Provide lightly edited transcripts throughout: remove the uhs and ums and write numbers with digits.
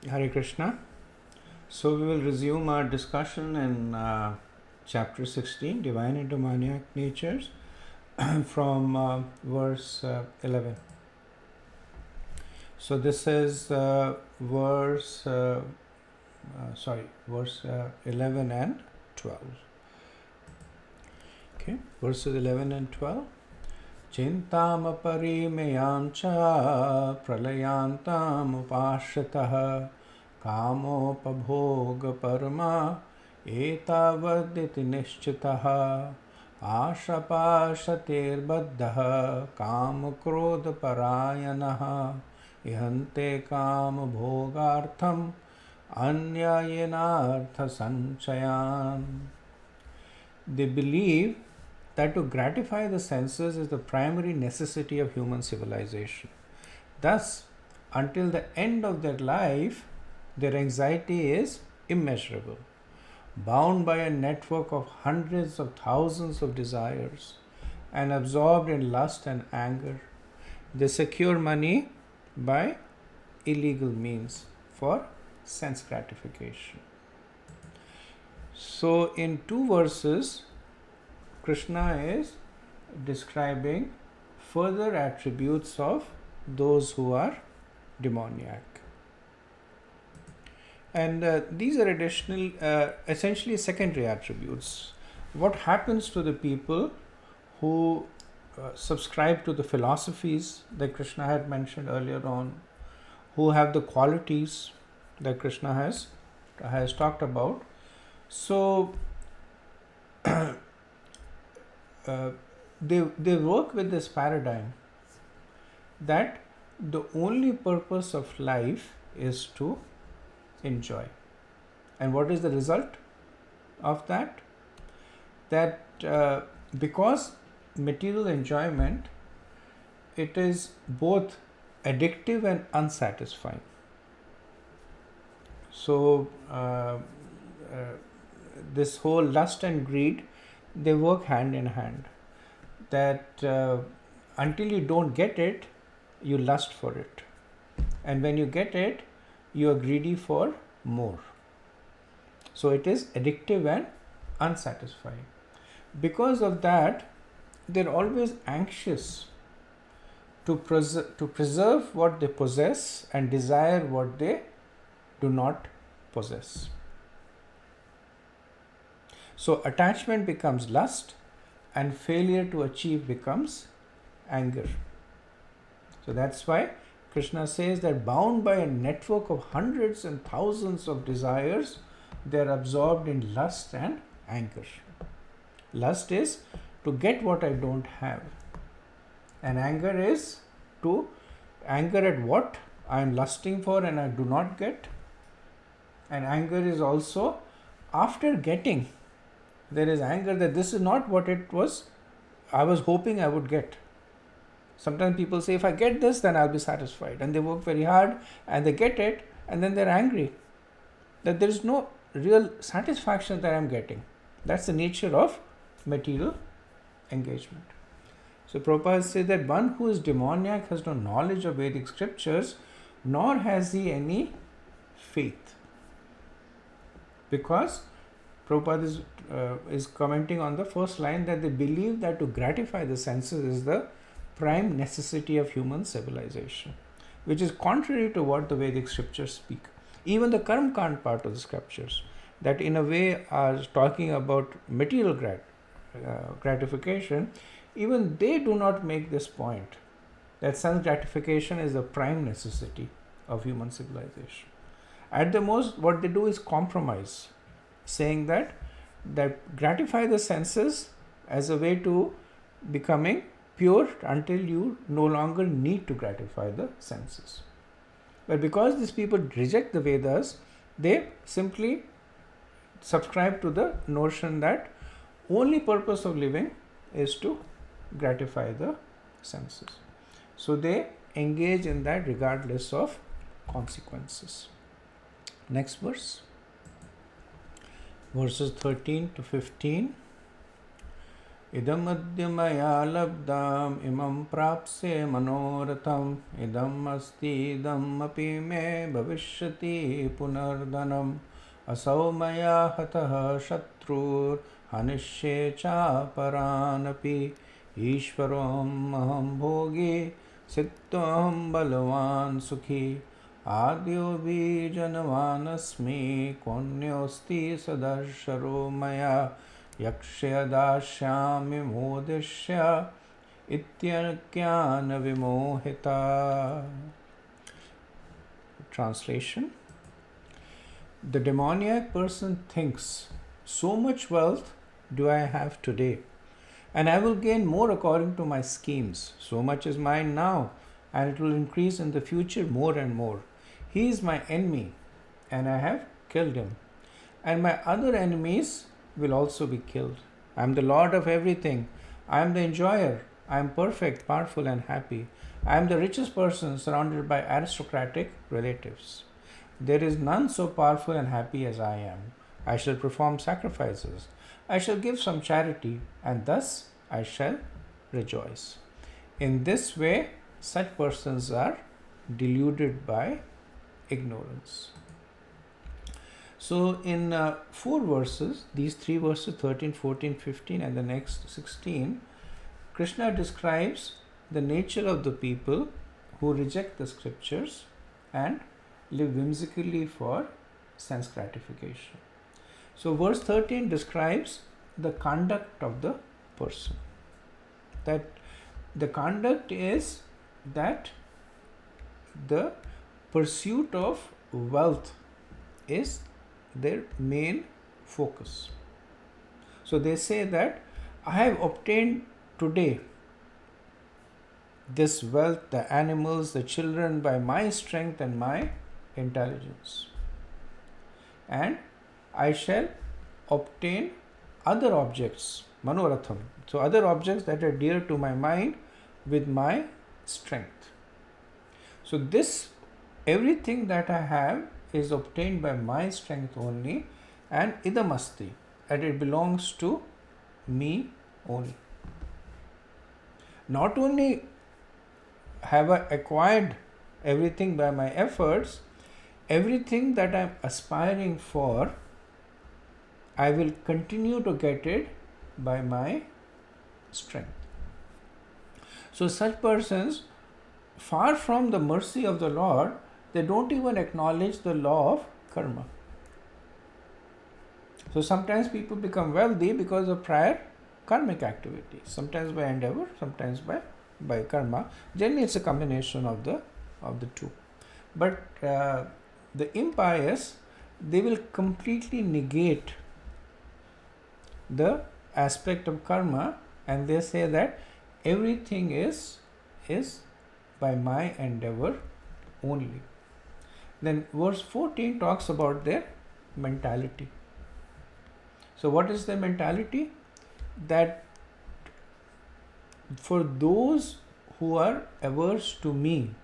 Hare Krishna. So we will resume our discussion in chapter 16, Divine and Demoniac Natures, from verse 11. So this is verse 11 and 12. Okay, verses 11 and 12. Chintam parimeyam cha pralayantam upashritah कामोपभोग परमा एतावदिति निश्चितः आशपाशतेर्बद्धः कामक्रोधपरायणः इहन्ते कामभोगार्थम् अन्यायेनार्थसञ्चयान्. They believe that to gratify the senses is the primary necessity of human civilization. Thus, until the end of their life, their anxiety is immeasurable, bound by a network of hundreds of thousands of desires and absorbed in lust and anger. They secure money by illegal means for sense gratification. So, in two verses, Krishna is describing further attributes of those who are demoniac. And these are additional, essentially secondary attributes. What happens to the people who subscribe to the philosophies that Krishna had mentioned earlier on, who have the qualities that Krishna has talked about? So they work with this paradigm that the only purpose of life is to enjoy. And what is the result of that? That because material enjoyment, it is both addictive and unsatisfying. So this whole lust and greed, they work hand in hand. That until you don't get it, you lust for it. And when you get it, you are greedy for more. So it is addictive and unsatisfying. Because of that, they're always anxious to preserve what they possess and desire what they do not possess. So attachment becomes lust and failure to achieve becomes anger. So that's why Krishna says that bound by a network of hundreds and thousands of desires, they are absorbed in lust and anger. Lust is to get what I don't have, and anger is to anger at what I am lusting for and I do not get. And anger is also after getting, there is anger that this is not what it was I was hoping I would get. Sometimes people say, if I get this, then I'll be satisfied. And they work very hard and they get it, and then they're angry that there is no real satisfaction that I'm getting. That's the nature of material engagement. So Prabhupada says that one who is demoniac has no knowledge of Vedic scriptures, nor has he any faith. Because Prabhupada is commenting on the first line that they believe that to gratify the senses is the prime necessity of human civilization, which is contrary to what the Vedic scriptures speak. Even the Karma Kand part of the scriptures, that in a way are talking about material gratification, even they do not make this point that sense gratification is the prime necessity of human civilization. At the most, what they do is compromise, saying that gratify the senses as a way to becoming pure until you no longer need to gratify the senses. But because these people reject the Vedas, they simply subscribe to the notion that only purpose of living is to gratify the senses. So they engage in that regardless of consequences. Next verse. Verses 13 to 15. Idam adya maya labdam imam prapse manoratham idam asti idam api me bhavishyati punardanam asau maya hatah shatrur hanishye cha paranapi ishvaram aham bhogi sittam balavan sukhi आद्यो बीजनवानस्मि कोऽन्योऽस्ति सदर्शरो मया यक्ष्यदास्यामि मोदिष्य इत्यज्ञानविमोहिता. Translation. The demoniac person thinks, so much wealth do I have today, and I will gain more according to my schemes. So much is mine now, and it will increase in the future more and more. He is my enemy, and I have killed him. And my other enemies will also be killed. I am the Lord of everything. I am the enjoyer. I am perfect, powerful, and happy. I am the richest person surrounded by aristocratic relatives. There is none so powerful and happy as I am. I shall perform sacrifices. I shall give some charity, and thus I shall rejoice. In this way, such persons are deluded by ignorance. So in 4 verses, these 3 verses 13, 14, 15 and the next 16, Krishna describes the nature of the people who reject the scriptures and live whimsically for sense gratification. So verse 13 describes the conduct of the person. That the conduct is that the pursuit of wealth is their main focus. So they say that I have obtained today this wealth, the animals, the children, by my strength and my intelligence, and I shall obtain other objects, manoratham, so other objects that are dear to my mind, with my strength. So this, everything that I have is obtained by my strength only, and idamasti, and it belongs to me only. Not only have I acquired everything by my efforts, everything that I am aspiring for, I will continue to get it by my strength. So such persons, far from the mercy of the Lord, they don't even acknowledge the law of karma. So sometimes people become wealthy because of prior karmic activity, sometimes by endeavor, sometimes by karma. Generally it's a combination of the two. But the impious, they will completely negate the aspect of karma, and they say that everything is by my endeavor only. Then verse 14 talks about their mentality. So what is their mentality? That for those who are averse to me,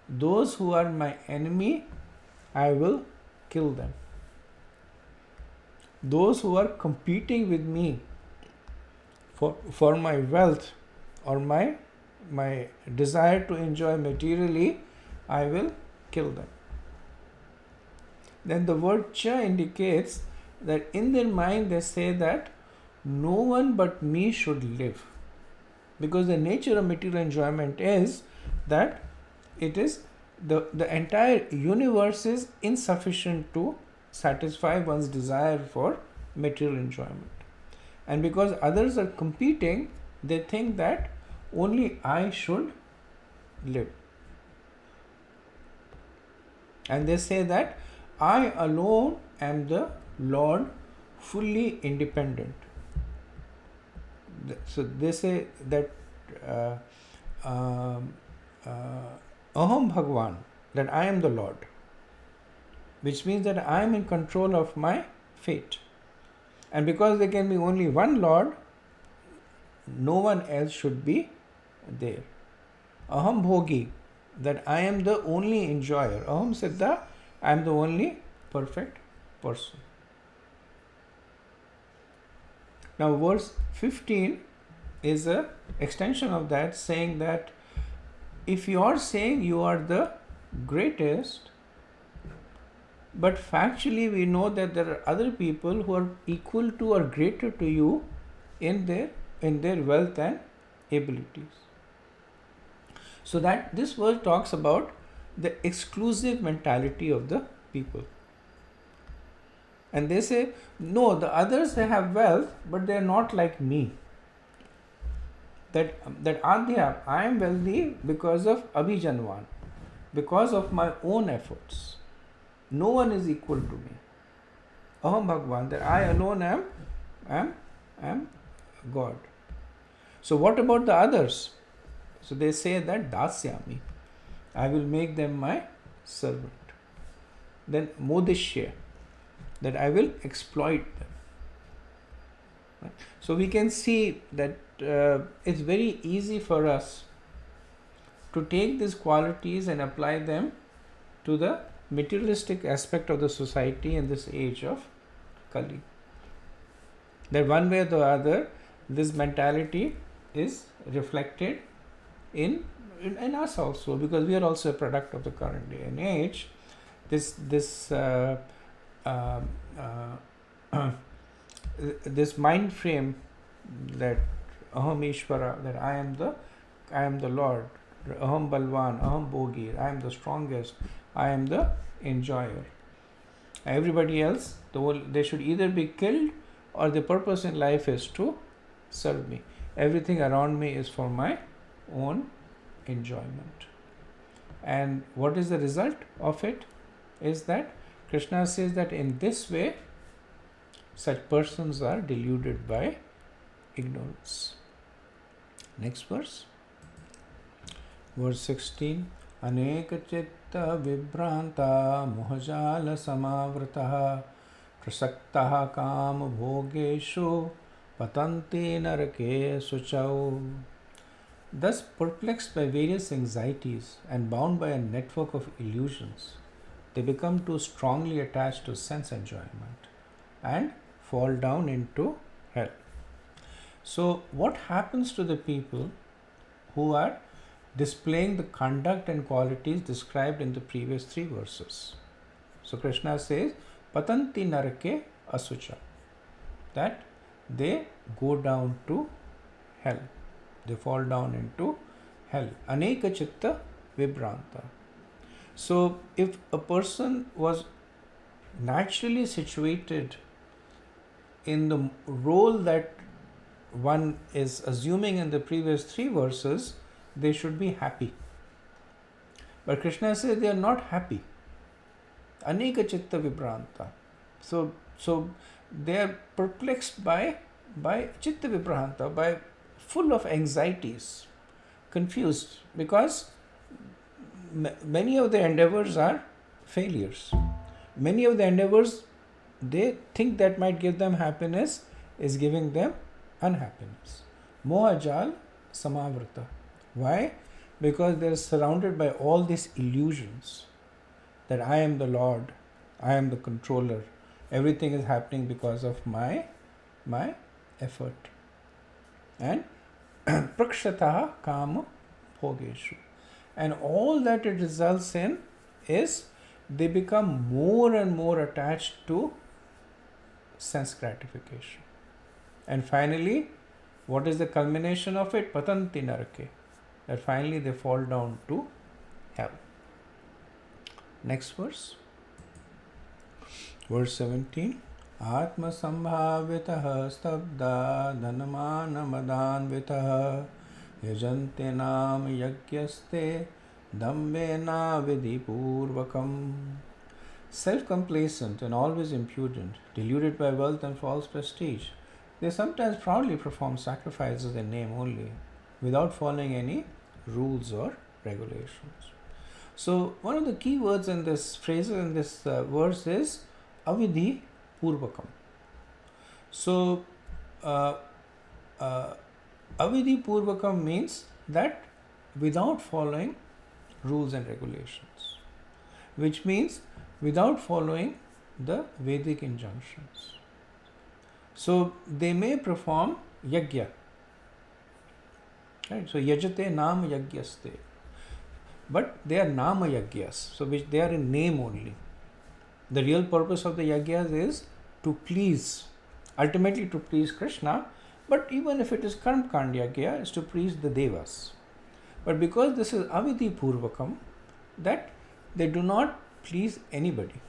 those who are my enemy, I will kill them. Those who are competing with me for my wealth or my desire to enjoy materially, I will kill them. Then the word cha indicates that in their mind they say that no one but me should live, because the nature of material enjoyment is that it is the entire universe is insufficient to satisfy one's desire for material enjoyment, and because others are competing, they think that only I should live, and they say that I alone am the Lord, fully independent. So they say that Aham Bhagwan, that I am the Lord, which means that I am in control of my fate. And because there can be only one Lord, no one else should be there. Aham Bhogi, that I am the only enjoyer. Aham Siddha, I am the only perfect person. Now verse 15 is a extension of that, saying that if you are saying you are the greatest, but factually we know that there are other people who are equal to or greater to you in their wealth and abilities. So that this verse talks about the exclusive mentality of the people. And they say, no, the others, they have wealth, but they are not like me. That Adhya, I am wealthy because of Abhijanvan, because of my own efforts. No one is equal to me. Aham Bhagwan, that I alone am God. So what about the others? So they say that Dasyami, I will make them my servant. Then Modishya, that I will exploit them. Right? So we can see that it's very easy for us to take these qualities and apply them to the materialistic aspect of the society in this age of Kali. That one way or the other, this mentality is reflected in us also, because we are also a product of the current day and age. This mind frame that Aham Ishvara, that I am the Lord, Aham Balwan, Aham Bhogi, I am the strongest, I am the enjoyer. Everybody else, they should either be killed, or the purpose in life is to serve me. Everything around me is for my own enjoyment. And what is the result of it? Is that Krishna says that in this way, such persons are deluded by ignorance. Next verse. Verse 16. Aneka chitta vibranta mohajala samavrataha prasaktaha kama bhogeshu patanti narake suchau. Thus perplexed by various anxieties and bound by a network of illusions, they become too strongly attached to sense enjoyment and fall down into hell. So what happens to the people who are displaying the conduct and qualities described in the previous 3 verses? So Krishna says, Patanti narake asucha, that they go down to hell. They fall down into hell. Aneka chitta vibranta. So if a person was naturally situated in the role that one is assuming in the previous 3 verses, they should be happy. But Krishna says they are not happy. Aneka chitta vibranta. So they are perplexed by chitta vibranta, by full of anxieties, confused, because many of their endeavors are failures. Many of the endeavors they think that might give them happiness is giving them unhappiness. Mohajal samavrata. Why? Because they are surrounded by all these illusions that I am the Lord, I am the controller, everything is happening because of my effort. And prakshataha kama bhogeshu. And all that it results in is they become more and more attached to sense gratification. And finally, what is the culmination of it? Patanti narake. That finally they fall down to hell. Next verse. Verse 17. Atma sambhavitaha stabda dhanamana madanvitaha yajante nam yagyaste dambena vidhipurvakam. Self-complacent and always impudent, deluded by wealth and false prestige, they sometimes proudly perform sacrifices in name only, without following any rules or regulations. So one of the key words in this phrase, in this verse is avidhi purvakam. So avidhi purvakam means that without following rules and regulations, which means without following the Vedic injunctions. So they may perform yajna, right? So yajate nam yajnaste, but they are nama yajnas, so which they are in name only. The real purpose of the yajnas is to please, ultimately to please Krishna, but even if it is karma kand yajna, is to please the devas. But because this is avidhi purvakam, that they do not please anybody,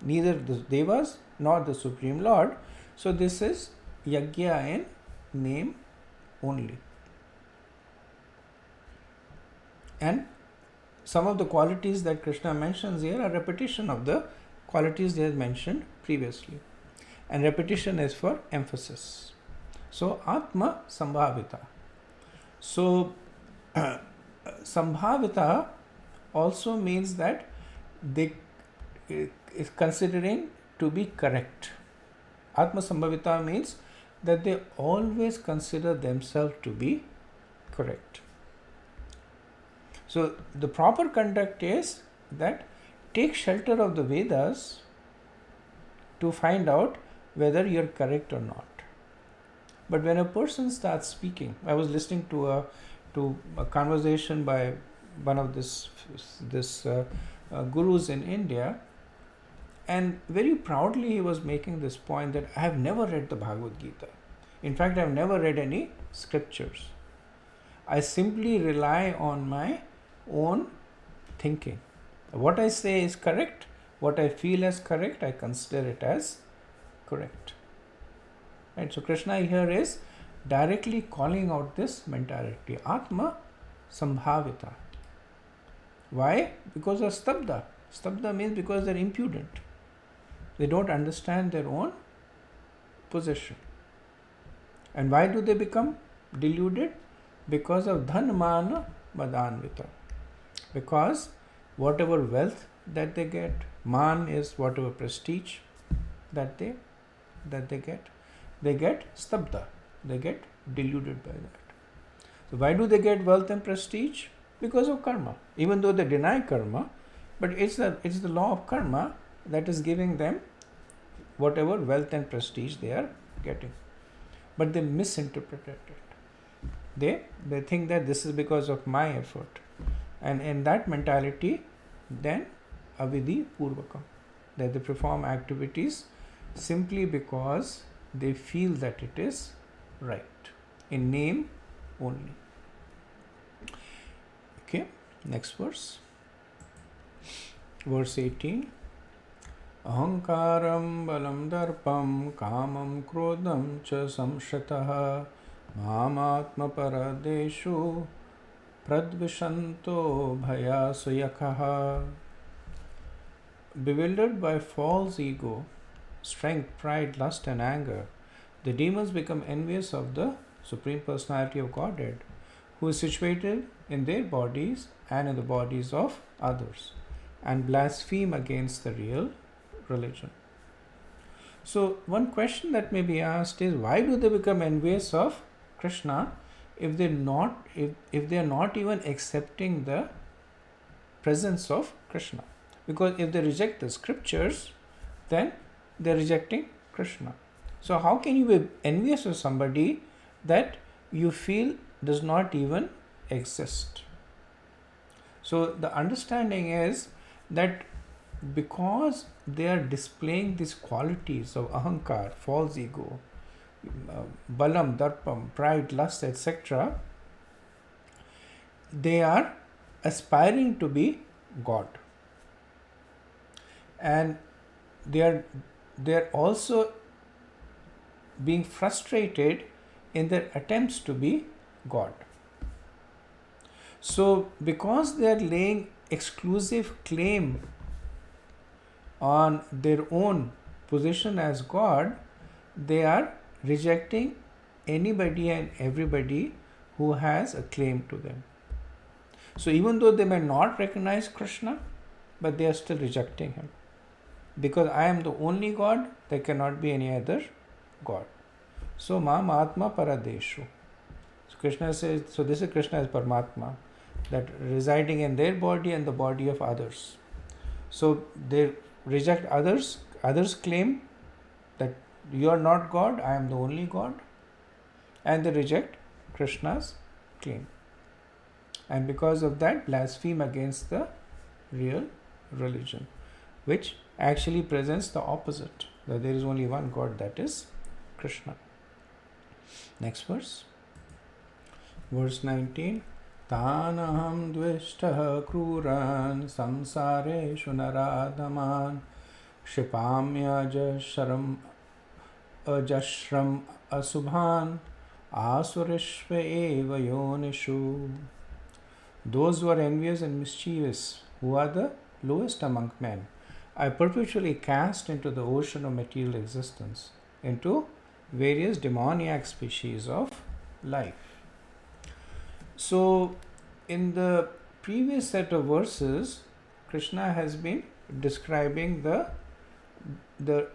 neither the devas nor the Supreme Lord. So this is yajna in name only. And some of the qualities that Krishna mentions here are repetition of the qualities they have mentioned previously. And repetition is for emphasis. So Atma Sambhavita. So Sambhavita also means that they is considering to be correct. Atma Sambhavita means that they always consider themselves to be correct. So the proper conduct is that take shelter of the Vedas to find out whether you're correct or not. But when a person starts speaking, I was listening to a conversation by one of this gurus in India, and very proudly he was making this point that I have never read the Bhagavad-gita. In fact, I have never read any scriptures. I simply rely on my own thinking. What I say is correct, what I feel as correct, I consider it as correct. Right? So Krishna here is directly calling out this mentality, Atma Sambhavita. Why? Because of stabda. Stabda means because they are impudent. They don't understand their own position. And why do they become deluded? Because of dhanmana madanvita. Because whatever wealth that they get, man is whatever prestige that they get stabda, they get deluded by that. So why do they get wealth and prestige? Because of karma. Even though they deny karma, but it's the law of karma that is giving them whatever wealth and prestige they are getting. But they misinterpret it. They think that this is because of my effort. And in that mentality, then avidhi purvakam, that they perform activities simply because they feel that it is right, in name only. Okay, next verse. Verse 18. Ahankaram balam darpam kamam krodam cha samshrataha mamatma paradeshu pradvishanto bhayasuyakaha. Bewildered by false ego, strength, pride, lust and anger, the demons become envious of the Supreme Personality of Godhead, who is situated in their bodies and in the bodies of others, and blaspheme against the real religion. So one question that may be asked is, why do they become envious of Krishna if they are not even accepting the presence of Krishna? Because if they reject the scriptures, then they are rejecting Krishna. So how can you be envious of somebody that you feel does not even exist? So the understanding is that because they are displaying these qualities of ahankar, false ego, balam, darpam, pride, lust, etc., they are aspiring to be God. And they are also being frustrated in their attempts to be God. So because they are laying exclusive claim on their own position as God, they are rejecting anybody and everybody who has a claim to them. So even though they may not recognize Krishna, but they are still rejecting him. Because I am the only God, there cannot be any other God. So Mam Atma Paradeshu. So Krishna says, so this is Krishna as Paramatma, that residing in their body and the body of others. So they reject others' claim that You are not God, I am the only God. And they reject Krishna's claim. And because of that, blaspheme against the real religion, which actually presents the opposite, that there is only one God, that is Krishna. Next verse. Verse 19. Tanaham dvishtaha kruran samsareshu naradaman Shipamya ajashram asubhan asurishva eva yonishu. Those who are envious and mischievous, who are the lowest among men, are perpetually cast into the ocean of material existence, into various demoniac species of life. So, in the previous set of verses, Krishna has been describing the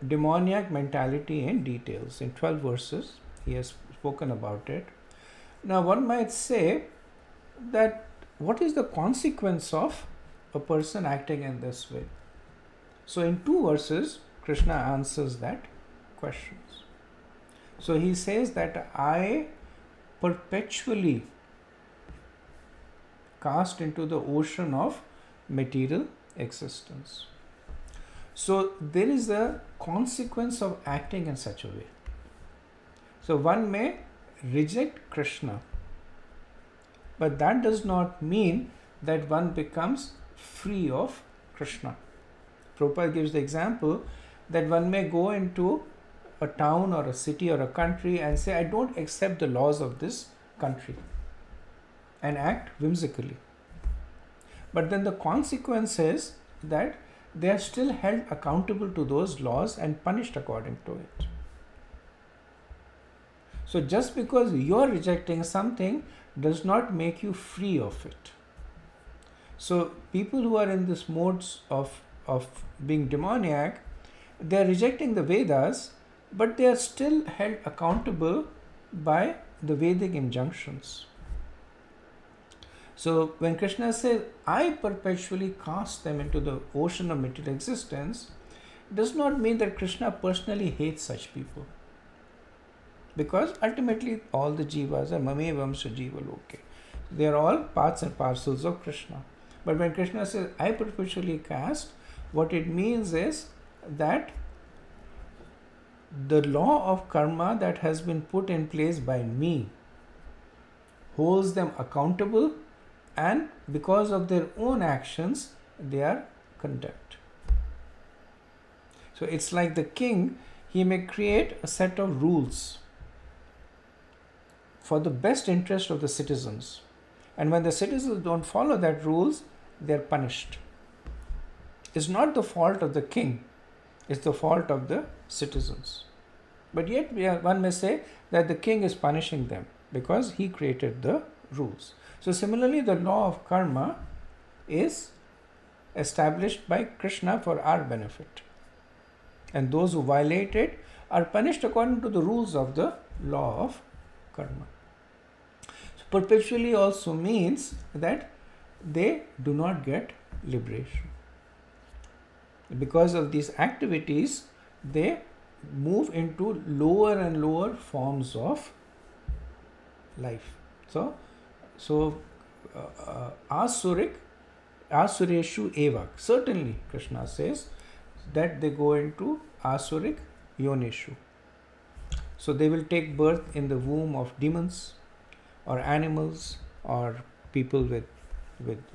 demoniac mentality in details. In 12 verses, he has spoken about it. Now, one might say that what is the consequence of a person acting in this way? So, in 2 verses, Krishna answers that questions. So, he says that I perpetually cast into the ocean of material existence. So there is a consequence of acting in such a way. So one may reject Krishna, but that does not mean that one becomes free of Krishna. Prabhupada gives the example that one may go into a town or a city or a country and say, I don't accept the laws of this country, and act whimsically. But then the consequence is that they are still held accountable to those laws and punished according to it. So just because you are rejecting something does not make you free of it. So people who are in this modes of being demoniac, they are rejecting the Vedas, but they are still held accountable by the Vedic injunctions. So when Krishna says, I perpetually cast them into the ocean of material existence, does not mean that Krishna personally hates such people. Because ultimately all the jivas are mamevam sajiva loke. They are all parts and parcels of Krishna. But when Krishna says, I perpetually cast, what it means is that the law of karma that has been put in place by me holds them accountable, and because of their own actions, they are condemned. So it's like the king, he may create a set of rules for the best interest of the citizens. And when the citizens don't follow that rules, they are punished. It's not the fault of the king, it's the fault of the citizens. But yet one may say that the king is punishing them because he created the rules. So similarly, the law of karma is established by Krishna for our benefit. And those who violate it are punished according to the rules of the law of karma. So perpetually also means that they do not get liberation. Because of these activities, they move into lower and lower forms of life. So asureshu eva. Certainly, Krishna says that they go into asuric yonishu. So they will take birth in the womb of demons or animals or people with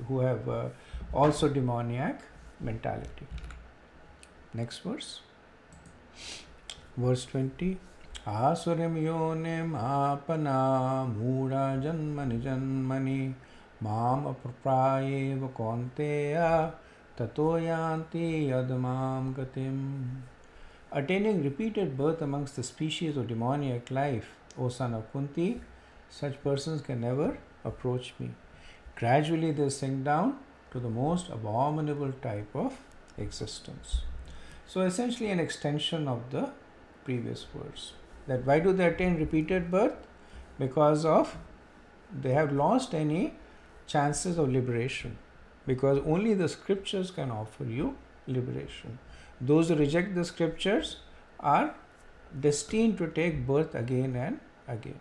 who have also demoniac mentality. Next verse. Verse 20. Asurim yonim apana mura janmani janmani mam apraprayeva konteya tato yanti yadamam gatim. Attaining repeated birth amongst the species of demoniac life, O son of Kunti, such persons can never approach me. Gradually they sink down to the most abominable type of existence. So essentially an extension of the previous verse. That why do they attain repeated birth? Because of they have lost any chances of liberation. Because only the scriptures can offer you liberation. Those who reject the scriptures are destined to take birth again and again.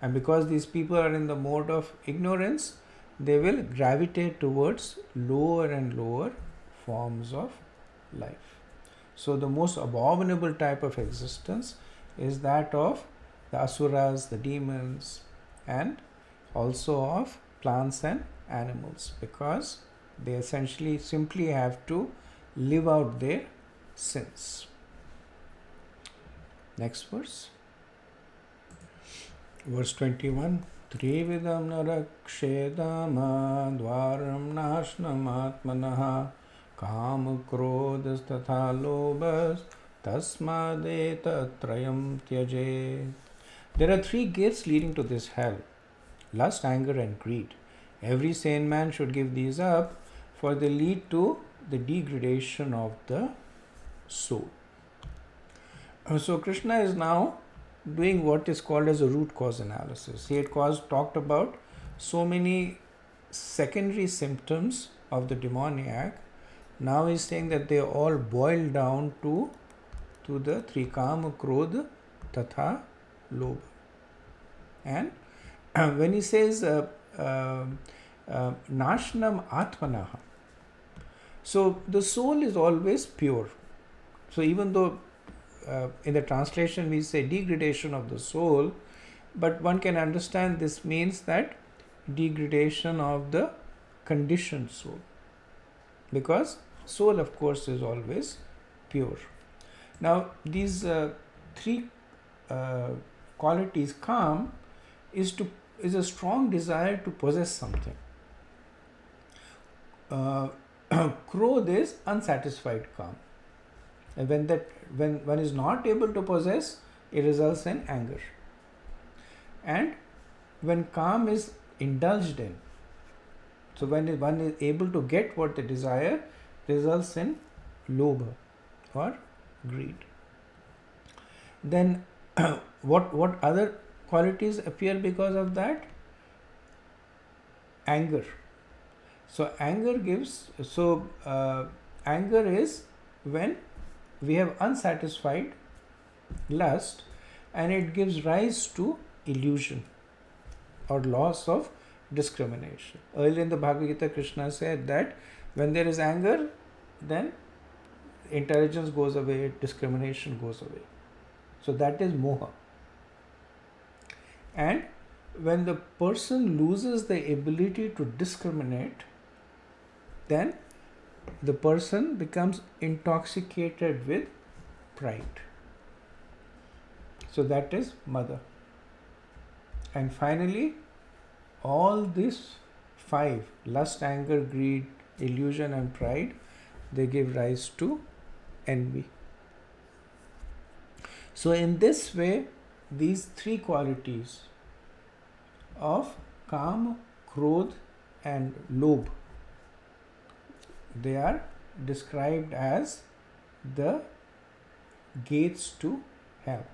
And because these people are in the mode of ignorance, they will gravitate towards lower and lower forms of life. So the most abominable type of existence is that of the asuras, the demons, and also of plants and animals, because they essentially simply have to live out their sins. Next verse. Verse 21. Trividam narakshedama dvaram nashnam atmanaha kam krodhas tatha lobhas tasmadeta trayam tyaje. There are three gates leading to this hell: lust, anger, and greed. Every sane man should give these up, for they lead to the degradation of the soul. So Krishna is now doing what is called as a root cause analysis. He had talked about so many secondary symptoms of the demoniac. Now he's saying that they all boil down to the three: kama, krodha, tatha, lobha. And when he says nashnam atmanaha, so the soul is always pure. So even though in the translation we say degradation of the soul, but one can understand this means that degradation of the conditioned soul, because soul of course is always pure. Now these three qualities: kam is a strong desire to possess something. Krodh is unsatisfied kam. And when one is not able to possess, it results in anger. And when kam is indulged in, so when one is able to get what they desire, results in lobha or greed. Then what other qualities appear because of that? Anger. So anger is when we have unsatisfied lust, and it gives rise to illusion or loss of discrimination. Earlier in the Bhagavad-gita, Krishna said that when there is anger, then intelligence goes away, discrimination goes away. So that is moha. And when the person loses the ability to discriminate, then the person becomes intoxicated with pride. So that is mother. And finally, all these five: lust, anger, greed, illusion, and pride, they give rise to envy. So in this way, these three qualities of kam, krodh, and lobh, they are described as the gates to hell.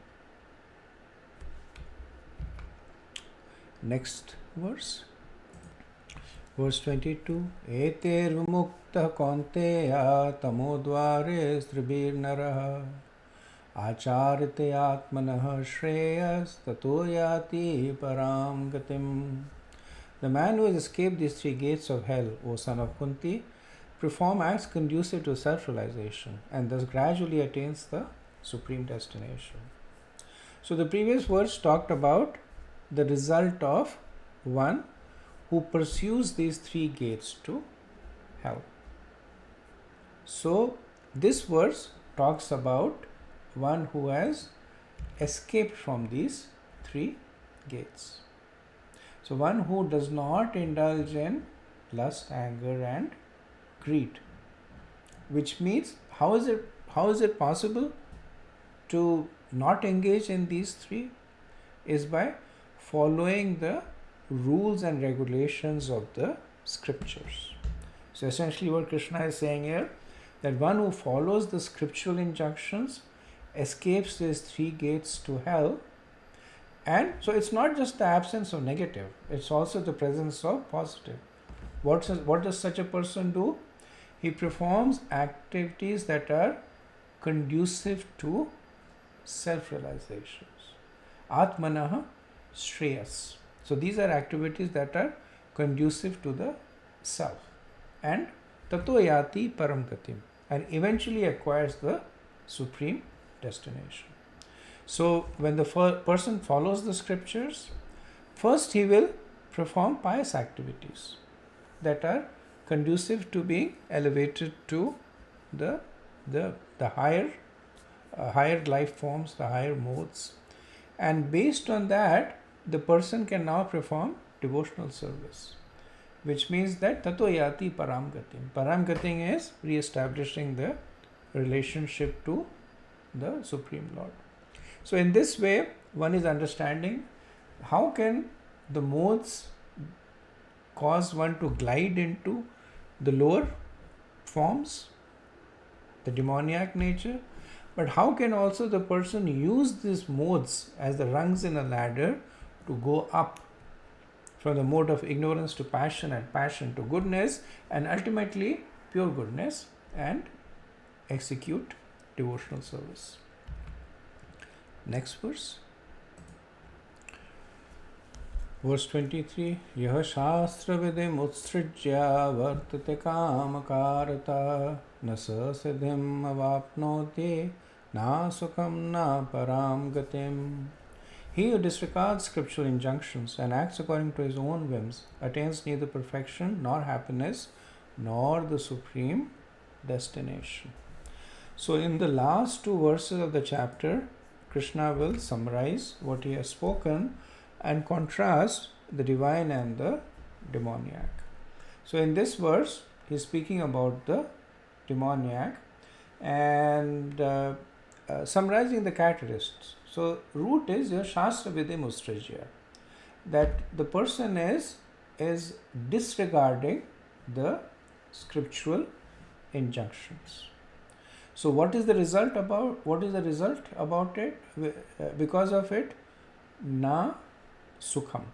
Next verse. Verse 22. Eter vimukta kaunteya tamodvare stribir naraha acharite atmanah shreyas tato yati param gatim. The man who has escaped these three gates of hell, O son of Kunti, perform acts conducive to self-realization and thus gradually attains the supreme destination. So the previous verse talked about the result of one who pursues these three gates to hell. So this verse talks about one who has escaped from these three gates. So one who does not indulge in lust, anger, and greed, which means how is it possible to not engage in these three? Is by following the rules and regulations of the scriptures. So essentially what Krishna is saying here, that one who follows the scriptural injunctions escapes these three gates to hell. And so it's not just the absence of negative, it's also the presence of positive. What does such a person do? He performs activities that are conducive to self-realizations. Atmanaha Shreyas. So these are activities that are conducive to the self. And Tato Yati Param Gatim, and eventually acquires the supreme destination. So when the person follows the scriptures, first he will perform pious activities that are conducive to being elevated to the higher life forms, the higher modes, and based on that, the person can now perform devotional service, which means that Tato Yati Param Gatim. Param Gatim is re-establishing the relationship to the Supreme Lord. So in this way, one is understanding how can the modes cause one to glide into the lower forms, the demoniac nature, but how can also the person use these modes as the rungs in a ladder to go up from the mode of ignorance to passion, and passion to goodness, and ultimately pure goodness, and execute devotional service. Next verse. Verse 23. Yah shastra vidim utsrijya vartate kamakarata na sa siddhim avapnoti na sukham na param gatim. He who disregards scriptural injunctions and acts according to his own whims attains neither perfection nor happiness nor the supreme destination. So in the last two verses of the chapter, Krishna will summarize what he has spoken and contrast the divine and the demoniac. So in this verse, he is speaking about the demoniac and summarizing the characteristics. So root is your shastra vidim ustrajya, that the person is disregarding the scriptural injunctions. So what is the result about it? Because of it, na sukham,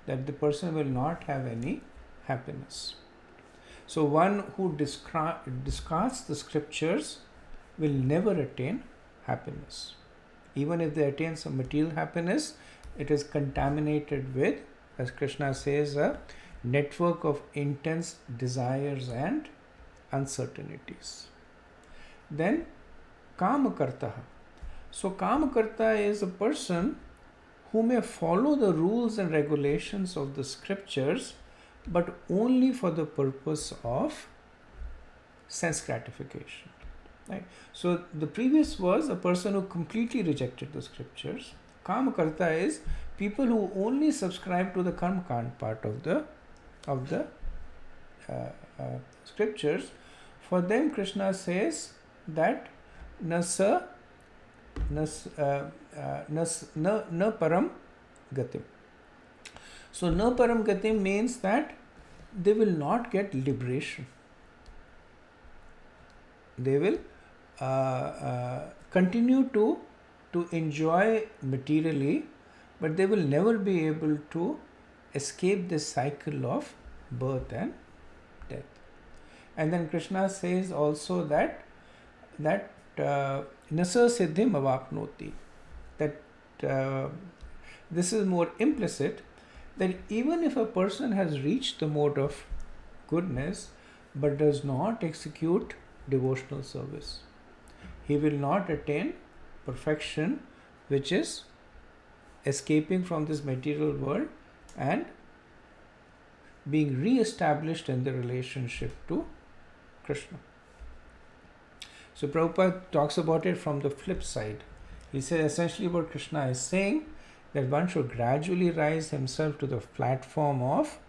that the person will not have any happiness. So one who discards the scriptures will never attain happiness. Even if they attain some material happiness, it is contaminated with, as Krishna says, a network of intense desires and uncertainties. Then kamakarta. So kamakarta is a person who may follow the rules and regulations of the scriptures, but only for the purpose of sense gratification. Right? So the previous was a person who completely rejected the scriptures. Kamakarta is people who only subscribe to the karmakand part of the scriptures. For them, Krishna says that na param gatim. So na param gatim means that they will not get liberation. They will continue to enjoy materially, but they will never be able to escape this cycle of birth and death. And then Krishna says also that nasa siddhim avapnoti, that this is more implicit, that even if a person has reached the mode of goodness but does not execute devotional service, he will not attain perfection, which is escaping from this material world and being re-established in the relationship to Krishna. So Prabhupada talks about it from the flip side. He says essentially what Krishna is saying, that one should gradually rise himself to the platform of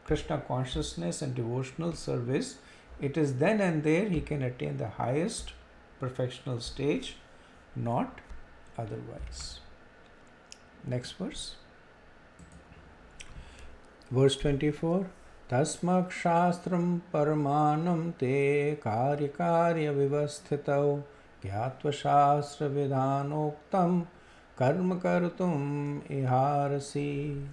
Krishna consciousness and devotional service. It is then and there he can attain the highest perfectional stage, not otherwise. Next verse. Verse 24. Tasmak shastram paramanam te karya vivasthitau gyatva shastra vidhanoktam karma kartum iharasi.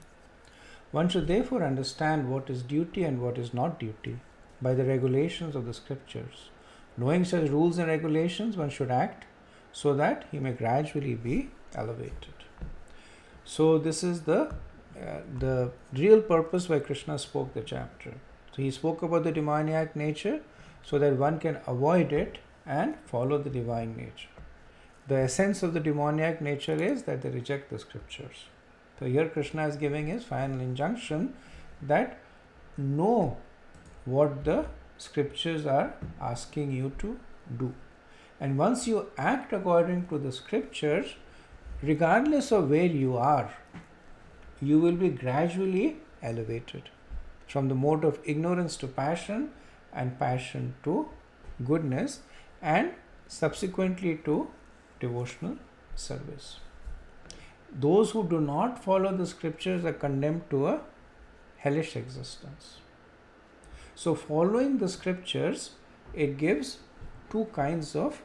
One should therefore understand what is duty and what is not duty by the regulations of the scriptures. Knowing such rules and regulations, one should act so that he may gradually be elevated. So this is the real purpose why Krishna spoke the chapter. So he spoke about the demoniac nature so that one can avoid it and follow the divine nature. The essence of the demoniac nature is that they reject the scriptures. So here Krishna is giving his final injunction that know what the scriptures are asking you to do. And once you act according to the scriptures, regardless of where you are, you will be gradually elevated from the mode of ignorance to passion, and passion to goodness, and subsequently to devotional service. Those who do not follow the scriptures are condemned to a hellish existence. So following the scriptures, it gives two kinds of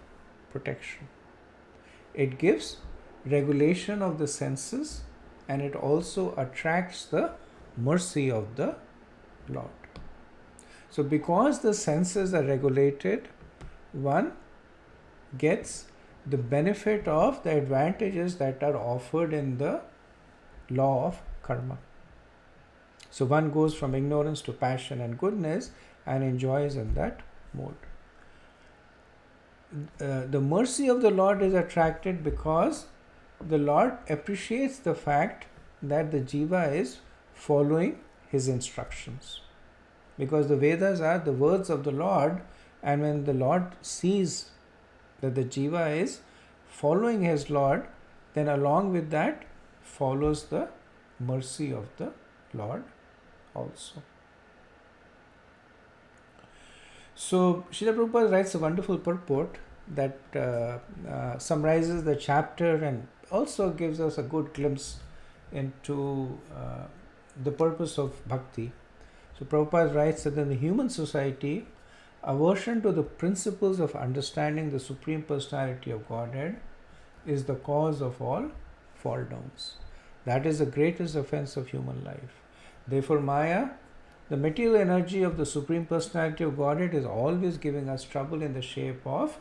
protection. It gives regulation of the senses, and it also attracts the mercy of the Lord. So because the senses are regulated, one gets the benefit of the advantages that are offered in the law of karma. So one goes from ignorance to passion and goodness and enjoys in that mode. The mercy of the Lord is attracted because the Lord appreciates the fact that the jiva is following his instructions. Because the Vedas are the words of the Lord, and when the Lord sees that the jiva is following his Lord, then along with that follows the mercy of the Lord also. So Srila Prabhupada writes a wonderful purport that summarizes the chapter and also gives us a good glimpse into the purpose of bhakti. So Prabhupada writes that in the human society, aversion to the principles of understanding the Supreme Personality of Godhead is the cause of all fall downs. That is the greatest offense of human life. Therefore, Maya, the material energy of the Supreme Personality of Godhead, is always giving us trouble in the shape of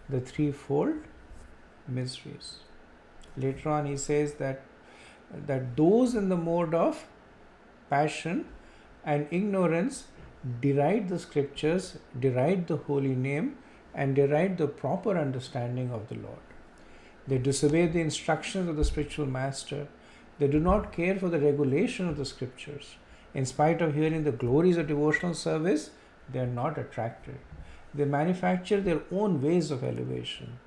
the threefold miseries. Later on, he says that those in the mode of passion and ignorance deride the scriptures, deride the holy name, and deride the proper understanding of the Lord. They disobey the instructions of the spiritual master. They do not care for the regulation of the scriptures. In spite of hearing the glories of devotional service, they are not attracted. They manufacture their own ways of elevation.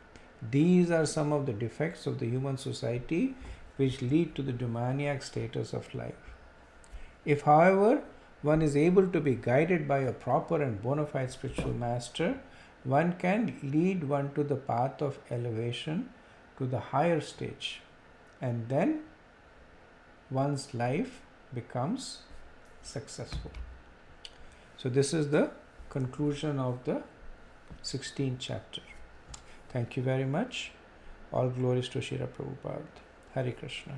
These are some of the defects of the human society which lead to the demoniac status of life. If, however, one is able to be guided by a proper and bona fide spiritual master, one can lead one to the path of elevation to the higher stage, and then one's life becomes successful. So this is the conclusion of the 16th chapter. Thank you very much. All glories to Srila Prabhupada. Hare Krishna.